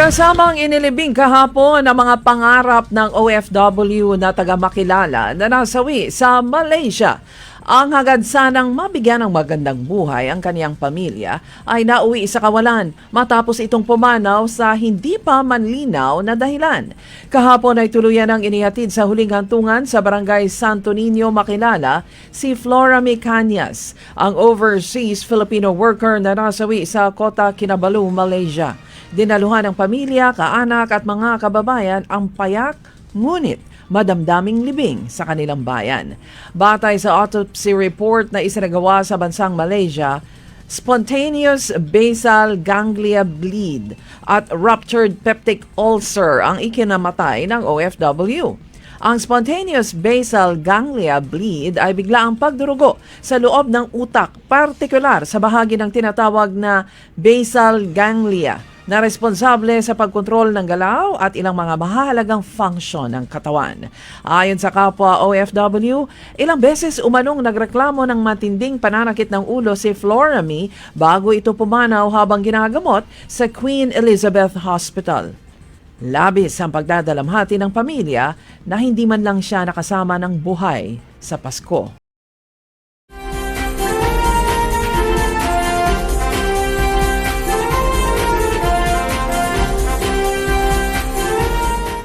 Kasamang inilibing kahapon ang mga pangarap ng OFW na taga-Makilala na nasawi sa Malaysia. Ang hangad sanang mabigyan ng magandang buhay ang kaniyang pamilya ay nauwi sa kawalan matapos itong pumanaw sa hindi pa manlinaw na dahilan. Kahapon ay tuluyan ang inihatid sa huling hantungan sa Barangay Santo Niño, Makilala si Flora Micanias, ang overseas Filipino worker na nasawi sa Kota Kinabalu, Malaysia. Dinaluhan ng pamilya, kaanak at mga kababayan ang payak, ngunit madamdaming libing sa kanilang bayan. Batay sa autopsy report na isinagawa sa bansang Malaysia, spontaneous basal ganglia bleed at ruptured peptic ulcer ang ikinamatay ng OFW. Ang spontaneous basal ganglia bleed ay biglaang pagdurugo sa loob ng utak, partikular sa bahagi ng tinatawag na basal ganglia, na responsable sa pagkontrol ng galaw at ilang mga mahalagang function ng katawan. Ayon sa kapwa OFW, ilang beses umanong nagreklamo ng matinding pananakit ng ulo si Flora Mi bago ito pumanaw habang ginagamot sa Queen Elizabeth Hospital. Labis ang pagdadalamhati ng pamilya na hindi man lang siya nakasama ng buhay sa Pasko.